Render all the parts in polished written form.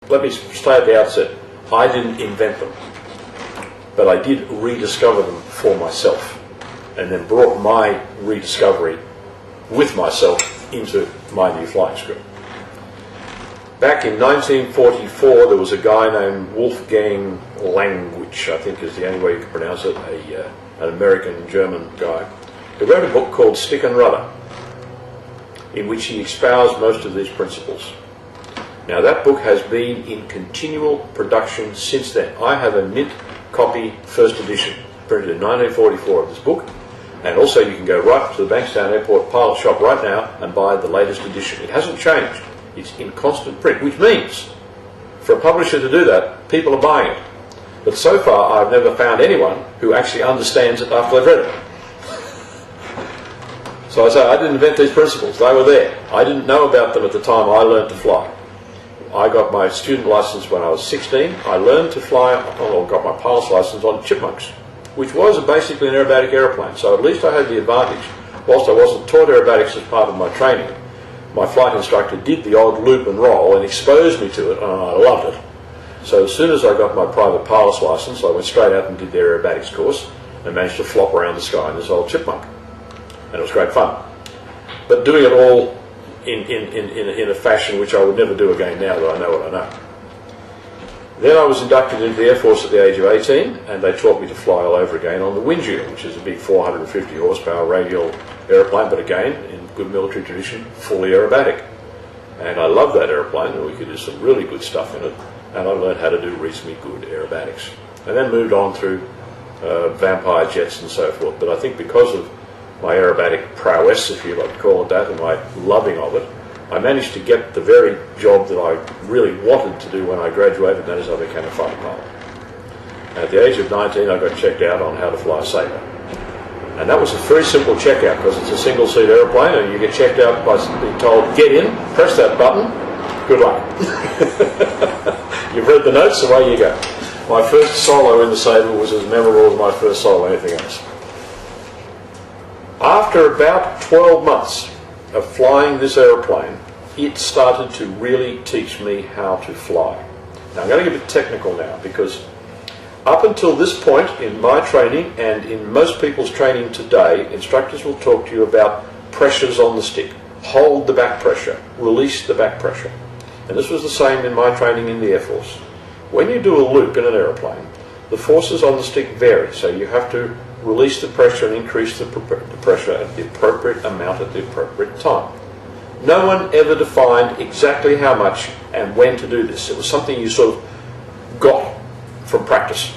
Let me say at the outset, I didn't invent them, but I did rediscover them for myself, and then brought my rediscovery with myself into my new flying school. Back in 1944, there was a guy named Wolfgang Language, I think is the only way you can pronounce it, an American-German guy, who wrote a book called Stick and Rudder, in which he espoused most of these principles. Now that book has been in continual production since then. I have a mint copy, first edition, printed in 1944 of this book, and also you can go right to the Bankstown Airport pilot shop right now and buy the latest edition. It hasn't changed. It's in constant print, which means for a publisher to do that, people are buying it. But so far I've never found anyone who actually understands it after they've read it. So I say, I didn't invent these principles, they were there. I didn't know about them at the time I learned to fly. I got my student license when I was 16. I learned to fly, or got my pilot's license on Chipmunks, which was basically an aerobatic aeroplane. So at least I had the advantage. Whilst I wasn't taught aerobatics as part of my training, my flight instructor did the odd loop and roll and exposed me to it, and I loved it. So as soon as I got my private pilot's license, I went straight out and did the aerobatics course and managed to flop around the sky in this old Chipmunk. And it was great fun. But doing it all in a fashion which I would never do again now that I know what I know. Then I was inducted into the Air Force at the age of 18, and they taught me to fly all over again on the Windshield, which is a big 450 horsepower radial aeroplane, but again, in good military tradition, fully aerobatic. And I loved that aeroplane, and we could do some really good stuff in it, and I learned how to do reasonably good aerobatics. And then moved on through Vampire jets and so forth, but I think because of my aerobatic prowess, if you like to call it that, and my loving of it, I managed to get the very job that I really wanted to do when I graduated, and that is I became a fighter pilot. At the age of 19, I got checked out on how to fly a Sabre. And that was a very simple checkout because it's a single-seat aeroplane, and you get checked out by being told, get in, press that button, good luck. You've read the notes, away you go. My first solo in the Sabre was as memorable as my first solo anything else. After about 12 months of flying this aeroplane, it started to really teach me how to fly. Now I'm going to get a bit technical now, because up until this point in my training and in most people's training today, instructors will talk to you about pressures on the stick. Hold the back pressure, release the back pressure. And this was the same in my training in the Air Force. When you do a loop in an aeroplane, the forces on the stick vary, so you have to release the pressure and increase the pressure at the appropriate amount at the appropriate time. No one ever defined exactly how much and when to do this. It was something you sort of got from practice.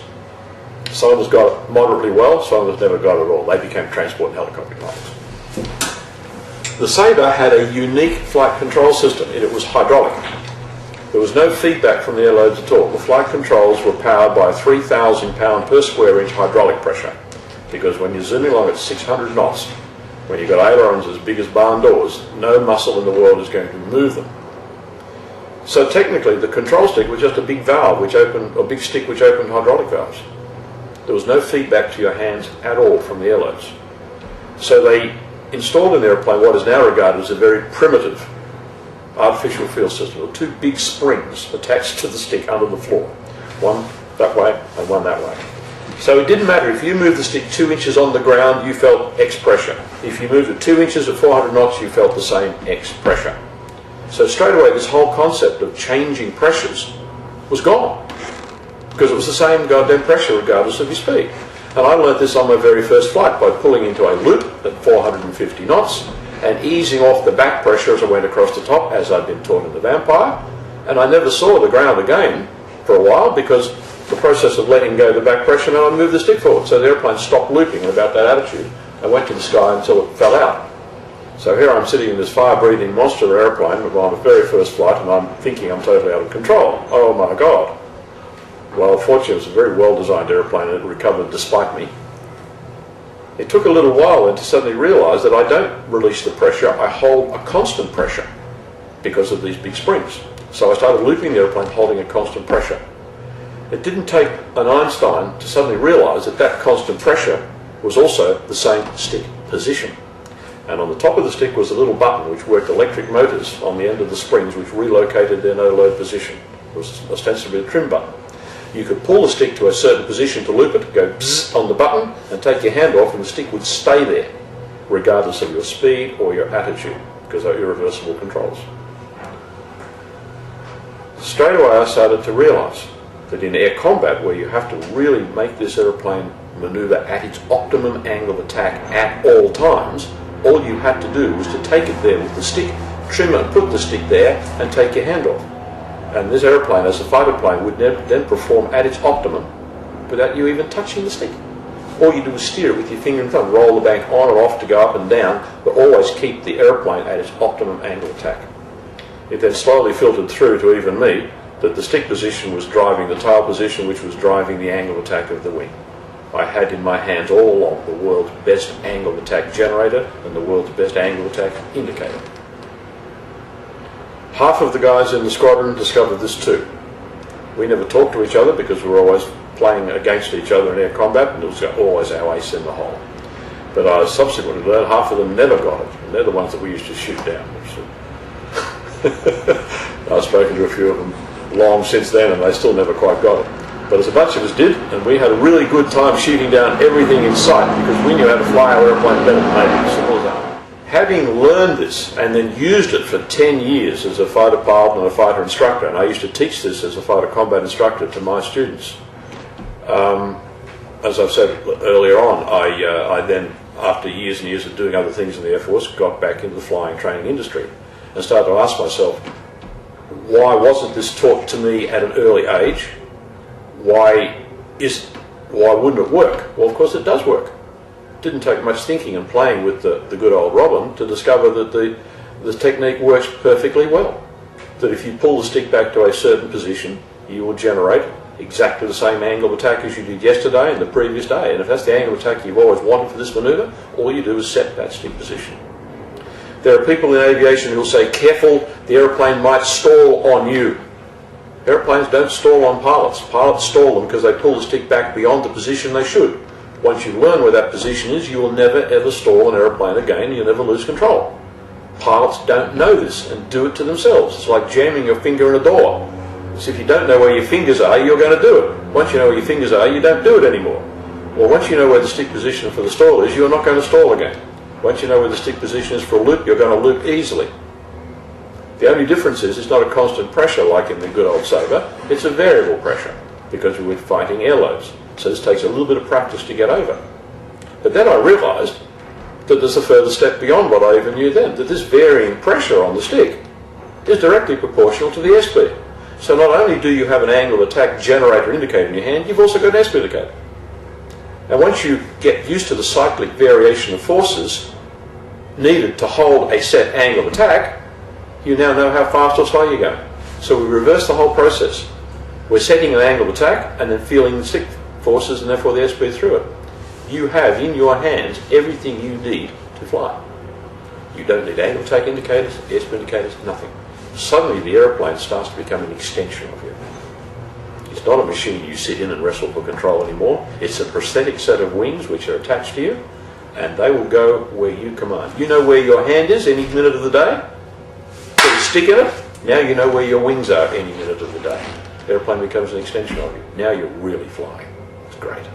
Some of us got it moderately well, some of us never got it at all. They became transport and helicopter pilots. The Sabre had a unique flight control system. It was hydraulic. There was no feedback from the air loads at all. The flight controls were powered by a 3,000 pound per square inch hydraulic pressure, because when you're zooming along at 600 knots, when you've got ailerons as big as barn doors, no muscle in the world is going to move them. So technically the control stick was just a big valve which opened, a big stick which opened hydraulic valves. There was no feedback to your hands at all from the air loads. So they installed in the airplane what is now regarded as a very primitive artificial feel system, with two big springs attached to the stick under the floor, one that way and one that way. So it didn't matter if you moved the stick 2 inches on the ground, you felt X pressure. If you moved it 2 inches at 400 knots, you felt the same X pressure. So straight away this whole concept of changing pressures was gone, because it was the same goddamn pressure regardless of your speed. And I learnt this on my very first flight by pulling into a loop at 450 knots and easing off the back pressure as I went across the top, as I'd been taught in the Vampire. And I never saw the ground again for a while, because the process of letting go the back pressure meant I moved the stick forward. So the airplane stopped looping at about that attitude and went to the sky until it fell out. So here I'm sitting in this fire-breathing monster airplane on my very first flight, and I'm thinking I'm totally out of control. Oh my God. Well, fortunately it was a very well-designed airplane and it recovered despite me. It took a little while then to suddenly realise that I don't release the pressure, I hold a constant pressure because of these big springs. So I started looping the airplane holding a constant pressure. It didn't take an Einstein to suddenly realise that that constant pressure was also the same stick position. And on the top of the stick was a little button which worked electric motors on the end of the springs, which relocated their no-load position was ostensibly a trim button. You could pull the stick to a certain position to loop it, go bzzz on the button, and take your hand off, and the stick would stay there, regardless of your speed or your attitude, because they're irreversible controls. Straight away I started to realise that in air combat, where you have to really make this aeroplane manoeuvre at its optimum angle of attack at all times, all you had to do was to take it there with the stick, trim it and put the stick there, and take your hand off. And this aeroplane, as a fighter plane, would then perform at its optimum without you even touching the stick. All you do is steer it with your finger and thumb, roll the bank on or off to go up and down, but always keep the aeroplane at its optimum angle of attack. It then slowly filtered through to even me that the stick position was driving the tail position, which was driving the angle of attack of the wing. I had in my hands all along the world's best angle of attack generator and the world's best angle of attack indicator. Half of the guys in the squadron discovered this too. We never talked to each other because we were always playing against each other in air combat, and it was always our ace in the hole. But I subsequently learned half of them never got it, and they're the ones that we used to shoot down. I've spoken to a few of them long since then, and they still never quite got it. But as a bunch of us did, and we had a really good time shooting down everything in sight because we knew how to fly our airplane better than they did. Simple as that. Having learned this and then used it for 10 years as a fighter pilot and a fighter instructor, and I used to teach this as a fighter combat instructor to my students. As I've said earlier on, I then, after years and years of doing other things in the Air Force, got back into the flying training industry and started to ask myself, why wasn't this taught to me at an early age? Why wouldn't it work? Well, of course it does work. It didn't take much thinking and playing with the good old Robin to discover that the technique works perfectly well. That if you pull the stick back to a certain position, you will generate exactly the same angle of attack as you did yesterday and the previous day. And if that's the angle of attack you've always wanted for this manoeuvre, all you do is set that stick position. There are people in aviation who will say, careful, the aeroplane might stall on you. Airplanes don't stall on pilots. Pilots stall them because they pull the stick back beyond the position they should. Once you learn where that position is, you will never ever stall an aeroplane again, you'll never lose control. Pilots don't know this and do it to themselves. It's like jamming your finger in a door. So if you don't know where your fingers are, you're going to do it. Once you know where your fingers are, you don't do it anymore. Well, once you know where the stick position for the stall is, you're not going to stall again. Once you know where the stick position is for a loop, you're going to loop easily. The only difference is it's not a constant pressure like in the good old Sabre, it's a variable pressure because we're fighting air loads. So this takes a little bit of practice to get over. But then I realised that there's a further step beyond what I even knew then, that this varying pressure on the stick is directly proportional to the airspeed. So not only do you have an angle of attack generator indicator in your hand, you've also got an airspeed indicator. And once you get used to the cyclic variation of forces needed to hold a set angle of attack, you now know how fast or slow you're going. So we reverse the whole process. We're setting an angle of attack and then feeling the stick forces and therefore the airspeed through it. You have in your hands everything you need to fly. You don't need angle of attack indicators, airspeed indicators, nothing. Suddenly the aeroplane starts to become an extension of you. It's not a machine you sit in and wrestle for control anymore. It's a prosthetic set of wings which are attached to you, and they will go where you command. You know where your hand is any minute of the day. Put a stick in it. Now you know where your wings are any minute of the day. The aeroplane becomes an extension of you. Now you're really flying. It's great.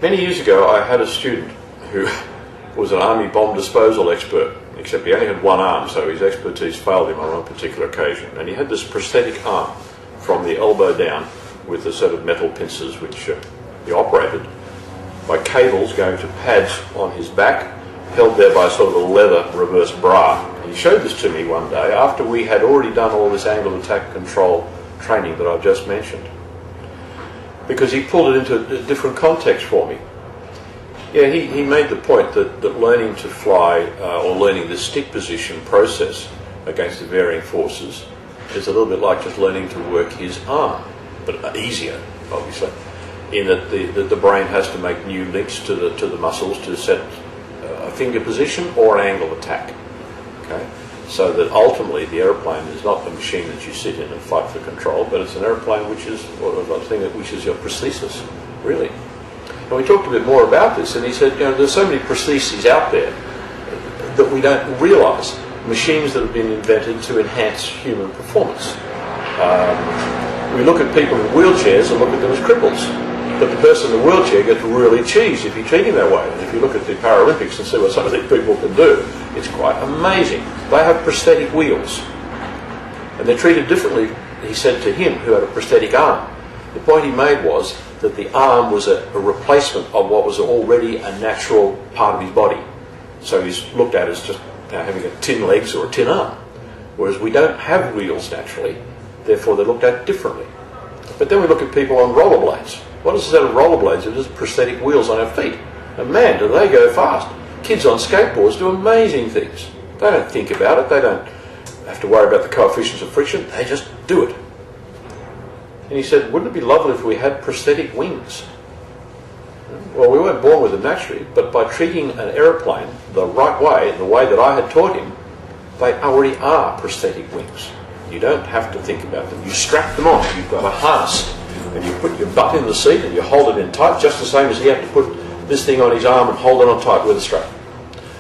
Many years ago, I had a student who was an army bomb disposal expert, except he only had one arm, so his expertise failed him on one particular occasion. And he had this prosthetic arm from the elbow down with a set of metal pincers which he operated by cables going to pads on his back, held there by sort of a leather reverse bra. And he showed this to me one day after we had already done all this angle of attack control training that I've just mentioned, because he pulled it into a different context for me. Yeah, he made the point that learning to fly or learning the stick position process against the varying forces is a little bit like just learning to work his arm, but easier, obviously, in that the brain has to make new links to the muscles to set a finger position or an angle of attack. Okay, so that ultimately the aeroplane is not the machine that you sit in and fight for control, but it's an aeroplane which is which is your prosthesis, really. And we talked a bit more about this, and he said, you know, there's so many prostheses out there. that we don't realise. Machines that have been invented to enhance human performance. We look at people in wheelchairs and look at them as cripples. But the person in the wheelchair gets really cheesed if you treat him that way. And if you look at the Paralympics and see what some of these people can do, it's quite amazing. They have prosthetic wheels. And they're treated differently, he said to him, who had a prosthetic arm. The point he made was that the arm was a replacement of what was already a natural part of his body. So he's looked at as just having a tin legs or a tin arm. Whereas we don't have wheels naturally, therefore they're looked at differently. But then we look at people on rollerblades. What is that of rollerblades? It is prosthetic wheels on our feet. And man, do they go fast. Kids on skateboards do amazing things. They don't think about it. They don't have to worry about the coefficients of friction. They just do it. And he said, wouldn't it be lovely if we had prosthetic wings? Well, we weren't born with them naturally, but by treating an aeroplane the right way, the way that I had taught him, they already are prosthetic wings. You don't have to think about them. You strap them on. You've got a harness. And you put your butt in the seat and you hold it in tight, just the same as he had to put this thing on his arm and hold it on tight with a strap.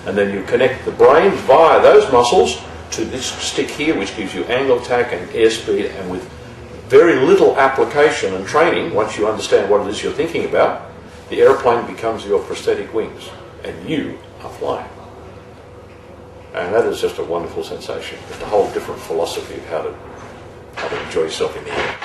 And then you connect the brain via those muscles to this stick here, which gives you angle attack and airspeed, and with very little application and training, once you understand what it is you're thinking about, the aeroplane becomes your prosthetic wings and you are flying. And that is just a wonderful sensation. It's a whole different philosophy of how to enjoy yourself in the air.